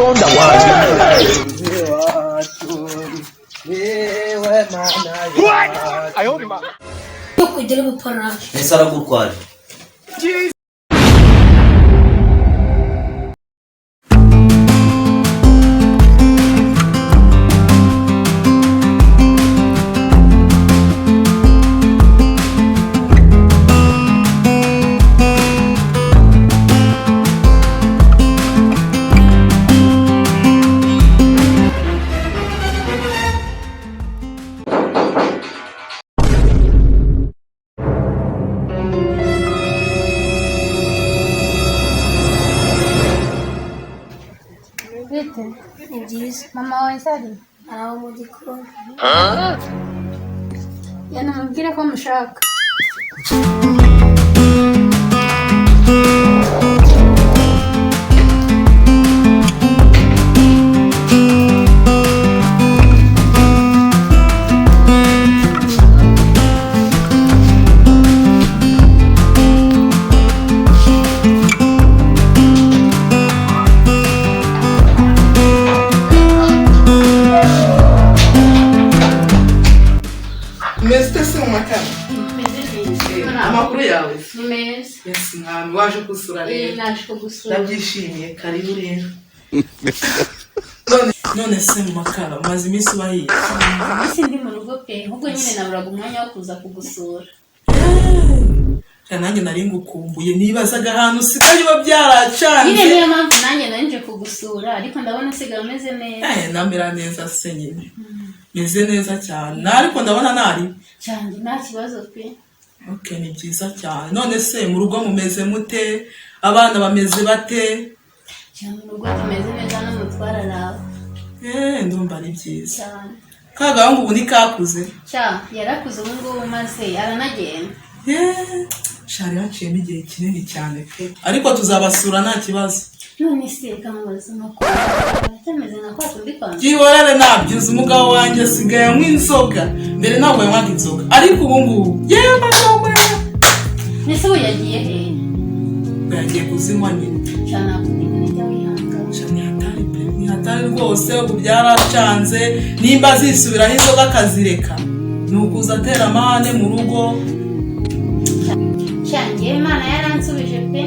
katonda wange ayolima kujya gupara nsara gukwara mama wawe sari aho mu gikoni yanamubwira ko mushaka amakuru yawe meza yes mwami waje kusura rero naje kugusura ndabyishimiye karibu rero none se mu makara maze iminsi bahiye isi ndi mu rugo pe ahubwo nyine naburaga umwanya wo kuza kugusura nanjye nari ngukumbuye nibazaga ahantu usigaye uba byaracanze nyine niyo mpamvu nanjye nanje kugusura ariko ndabona usigaye umeze neza namera neza se nyine meze neza cyane ariko ndabona nari cyane nta kibazo pe. Okay, ni byiza cyane. None se mu rugo mumeze mute? Abana bameze bate? Cyane mu rugo tumeze neza n'umutwara nawe. Ndumva ari byiza. Cyane. Kaga ngo ubu ni kakuze. Yarakuze ubu ngubu maze aranagenda. Shari haciye n'igihe kinini cyane pe. Ariko tuzabasura nta kibazo. None se kamaze nako. Atameze nako tubikora. Gihorere nabyuze umugabo wanjye sigaye anywa inzoga. Mbere ntabwo yanywaga inzoga. Ariko ubu ngubu nese we yagiye he? Yagiye kuzinywa nyine. Cyane akundinjya wihanga. Ni hatari rwose ubu byaracanze nimba zisubiraho inzoga akazireka. Nukuza atera amahane mu rugo. Cyane Imana yaransubije pe.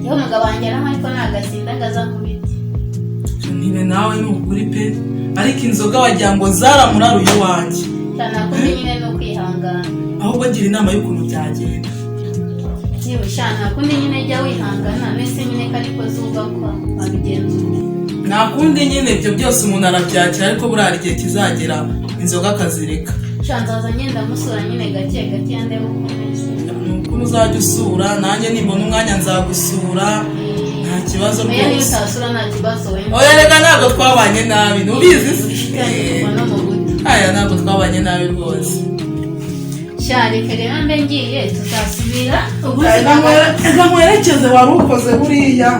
Yewe umugabo wanjye araho ariko nagasinda ngaza mu biti. Nibe nawe ni ukuri pe. Ariko inzoga wagira ngo zaramuraruye wanjye. Cyane akundi nyine no kwihangana. Ahubwo ngira inama y'ukuntu byagenda. Yewe cyane akundi nyine jya wihangana nese nyine kariko zuba kwa abigenzura. Nakundi nyine ibyo byose umuntu arabyakira ariko burari igihe kizagera inzoga akazireka. Shanzaza nyenda musura nyine gake gake yande bukomeze. Nuko uzajya usura nanjye nimbona umwanya nzagusura. Nta kibazo rwose. Oya utasura nta kibazo we. Oya rega ntabwo twabanye nabi nubizi se. Aya ntabwo twabanye nabi rwose. Shari kerera mbe ngiye tuzasubira. Ega mwerekeze wari ukoze buriya.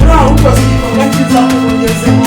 Ura ukoze igikorwa cyiza kugezeho.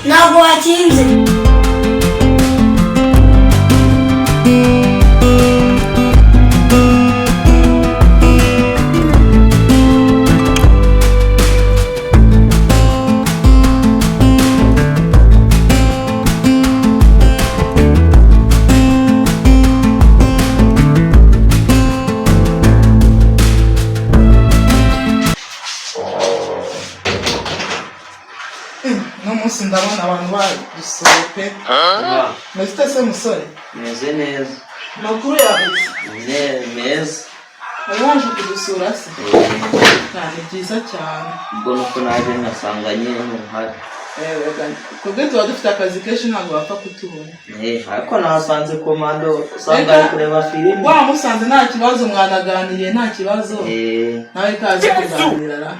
Ntabwo wakinze. N'umunsi ndabona abantu badusuye pe. Meze se musore? meze neza. Makuru yawe? Meza. Waje kudusura se? Ni byiza cyane. Ubwo nuko naje nasanga nyine muhari. Kubwe tuba dufite akazi kenshi ntabwo wapfa kutubona. Ariko nasanze komando usanga ari kureba filime. Wamusanze nta kibazo mwanaganiriye nta kibazo. Nawe kazi kuganira.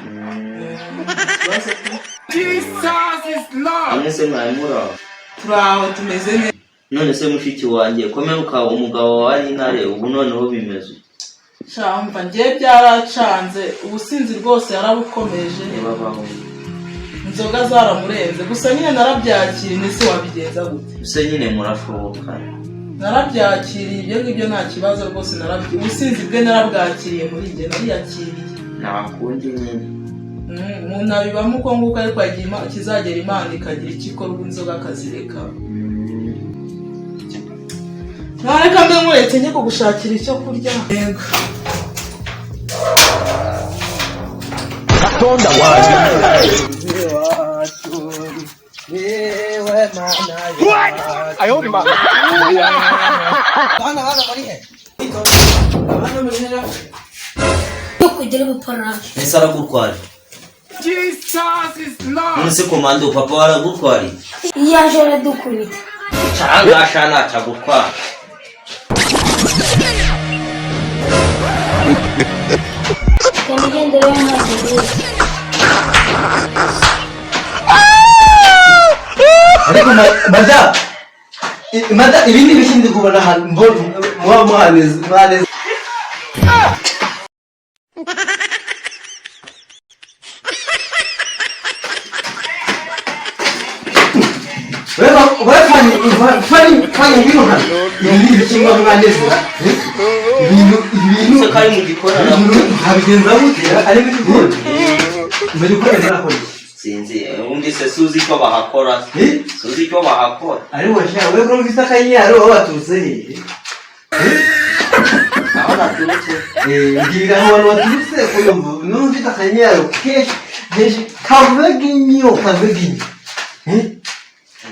Jesus is Lord. Nese mwamura. Turaho tumeze neza. None se mushiki wanjye komeruka umugabo wari intare ubu noneho bimeze. Cyamva ngiye byaracanze ubusinzi rwose yarabukomeje. Inzoga zaramurenze gusa nyine narabyakiriye nese wabigenza gute? Use nyine murashoboka. Narabyakiriye ibyo ngibyo nta kibazo rwose narabyi. Ubusinzi bwe narabwakiriye muri njye nariyakiriye. Nakundi nyine. Umuntu abibamo uko nguko ariko agira kizagera Imana ikagira ikikora inzoga akazireka. Nareka mbe muretse njye kugushakira icyo kurya. Yego. Katonda wanjye. Ayo ni ma. Ese aragutwara. Jesus is Lord. None se komando papa waragutwari? Yaje aradukubita. Cyangwa ashana cyagutwara. Kanigendera y'amazi. Ariko mada ibindi bishindi kubona hano muba muhaneze. Fani ngino hano. Ibindi bishimwa mwanezera. Ibintu Kari mu gikora habigenza gute ari bigikora. Mbere ko era ko sinzi undi se suzi ko bahakora. Suzi ko bahakora. ari washa wewe ko mfite akanyaro wabatutse he. Abana turutse. Ngira abantu baturutse kuyumva n'ufite akanyaro kesh kaveginyo.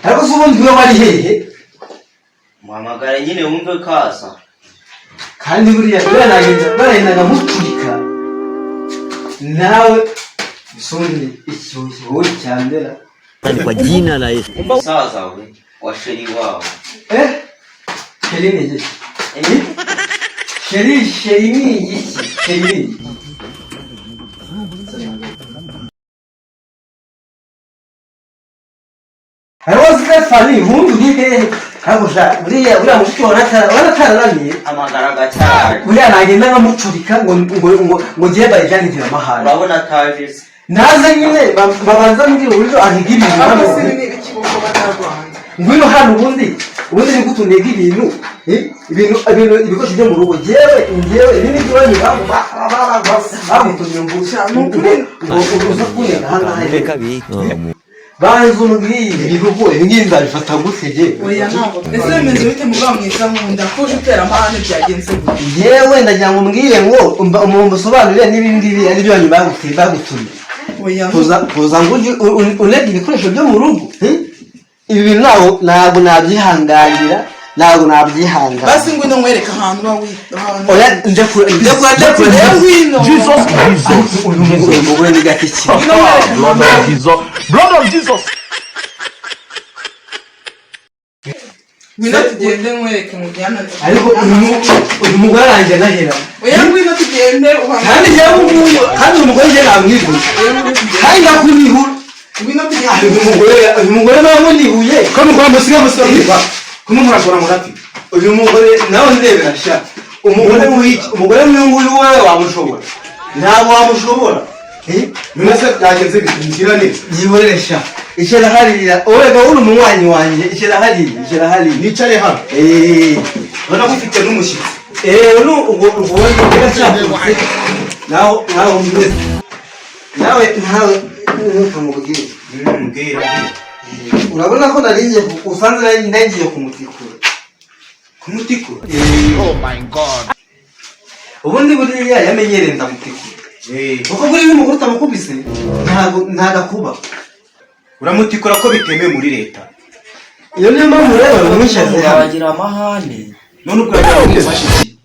Ariko subundi we bari hehe? Muhamagara nyine wumve kasa. Kandi buriya barayendaga muturika nawe usoni ikibazo cyandera kwa jina la Yesu. Saza we washeri wao. Sheri ni iki? Sheri ni iki? Sheri Arozika fani hundu hehe kabusha buriya mushiki wanatararaniye Amagara cyane. buriya nagenda nkamucurika ngo ngiye bayiganira amahane. Urabona taje. Naze nyine babanza mbwira uburyo ahigira ibintu hano. Ngwino hano ubundi ni gutundega ibintu ibikoresho byo mu rugo ngewe ibindi byonyi bamutumye uza kunega hano banzu mbwira ibihugu ibingibi nzabifata gutege. Oya ntabwo ese bimeze bite mugabo mwiza nkunda ko utera amahane byagenze gute? Yewe ndagira ngo mbwire ngo umuntu usobanurire n'ibingibi ari byo bagutumye. Oya kuza ngo unega ibikoresho byo mu rugo ibi bintu ntabwo nabyihanganira. Basi ngwino nkwereka ahantu ba wita. Oya nje ngwino. Jesus uyu mugore ni gatiki. Blood of Jesus. Ngwino tugende nkwereke mu byana. Ariko uyu mugore aranje nahera. Oya ngwino tugende kandi uyu mugore nje namwivuye. Kandi nakunihu. Ngwino tugende. Uyu mugore namunihuye. Ko mugwa musiga musonga. Kumumuragora murafi. Uyu mugore nawe ndebera sha. Umugore mw'uyu wowe wamushobora. Ntabwo wamushobora. Mwese byagenze bitinzira neza. Yihoresha. Ishera hariya. Oya uri umunywanyi wanje. Ishera hariya. Nicare hano. Bana gufite n'umushitsi. Ubwo cyane. Nawe ntukamubwire. Urabona ko narinje usanze nagiye kumutikura. Oh my God. Ubundi buriya yamenyereye ndamutikura. Kuko buri umugore utamukubise ntagakuba. Uramutikura ko bitemewe muri leta. Iyo niyo mpamvu rero umwishaze yagira amahane. None ubwo yagira umufashe iki?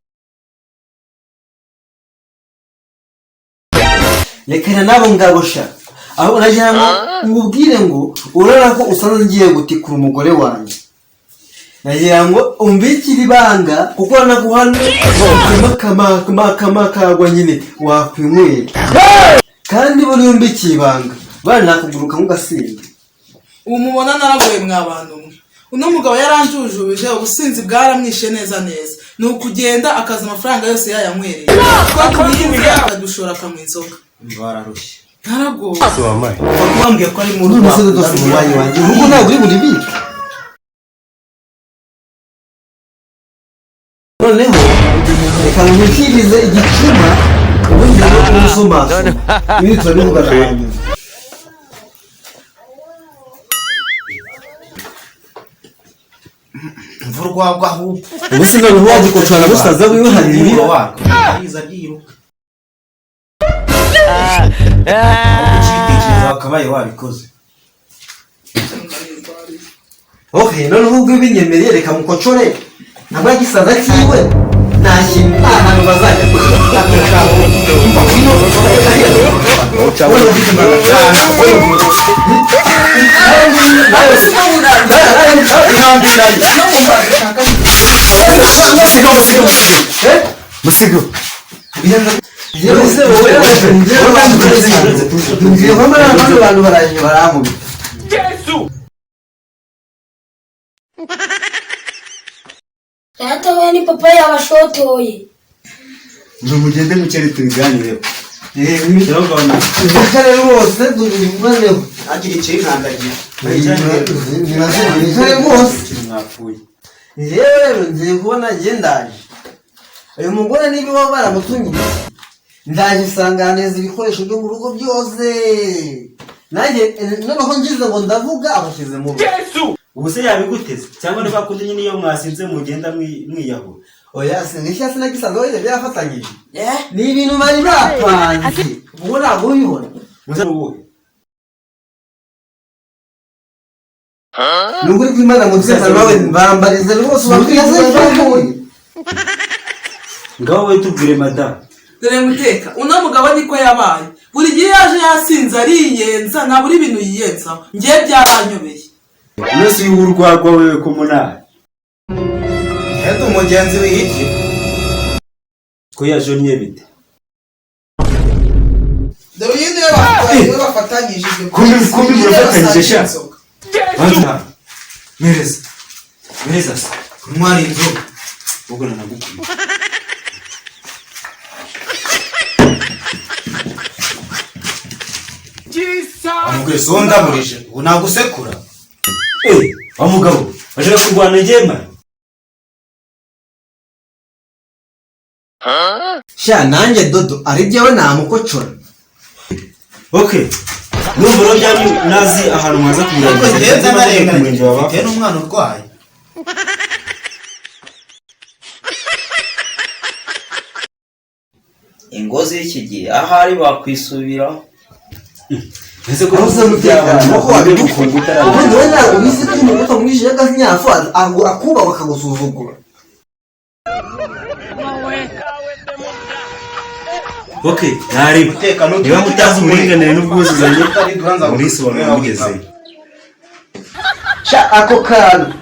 Lekera nabo ngabosha. Aho uragira ngo ngubwire ngo urara ko usanze ngiye gutikura umugore wanjye. Nagira ngo umbikire ibanga kuko naguhana kama kagwa nyine wakwinywera. Kandi buri umbikiye ibanga bana nakuguruka mugasinda. Umubona naragoye mwabantu mwe. Uno mugabo yaranjujubije ubusinzi bwaramwishe neza neza. Nukugenda akaza amafaranga yose yayanywereye. Ko kuyize akadushora kamwizoka. Bararushye. Naragoye. Bakubambye ko ari mu Uno musore dose mubaye wanjye. Urugo ntabwo uri buri biki. Noneho reka nkikirize igicuma ubundi rero umusoma. Ibi turabivuga hanyuma. mvurwa aho Ubuse none waje kucana busaza wiwe hari ibiro wako ariza diruka akabaye wabikoze. Okay, none ubwo ibinyemereye reka mukocore. Ntabwo gisaza kiwe. Nashimye ahantu bazajya Musigo. Yose wowe ngiye hamwe n'abantu baranye baramubi. Data we ni papa yabashotoye. Mugende mukere tubiganireho. Kare rwose dubivaneho. Agira icyo nkandagira. Kare rwose. Mwapfuye. Rero ngiye kubona ndaje. Uyu mugore niba waba baramutungiye. Ndaje usanga neza ibikoresho byo mu rugo byose. Nanjye noneho ngize ngo ndavuga abashize mu rugo. Ubuse yabiguteze cyangwa niba kundi nyine iyo mwasinze mugenda mwiyaho. Oya singisha sinagisaga wese byafatanyije. Ni ibintu bari bapanze. Ubu ntabwo ubibona. Muzaruwe. Nuguri kwimana mu tsema nawe bambarize rwose bakwiyaze cyane. Ngaho we tubwire madam. Dore muteka uno mugabo niko yabaye. Buri gihe yaje yasinze ariyenza nta buri bintu yiyenza. Ngiye byaranyobeye. Umunsi y'urwagwa wewe ko munani. Hedo umugenzi w'iki? Ko yajonye bite? Dore yinde bafatanyije. Kumbi murafatanyije sha. Banza. Mereza. Kumwari inzoga. Ubwo nanagukunda. Amugwe sonda burije. Ubu nagusekura. Amugabo, ashaka kurwana ngema. Sha nanjye dodo ari byawe namukocora. Okay. Numva ryanyu nazi ahantu mwaza kumuranga. Ngenza narengana. Mfite n'umwana urwaye. Ingozi y'iki gihe ahari bakwisubiraho. Ese ko uza mutekano ko wabidukunda. Ubundi we ntabwo bizi ko umuntu utamwishyuye agasnyafu akuba bakagusuzugura. Okay, nari mutekano niba mutazi uburinganire n'ubwuzuzanye muri sobanura mugeze. Sha ako kantu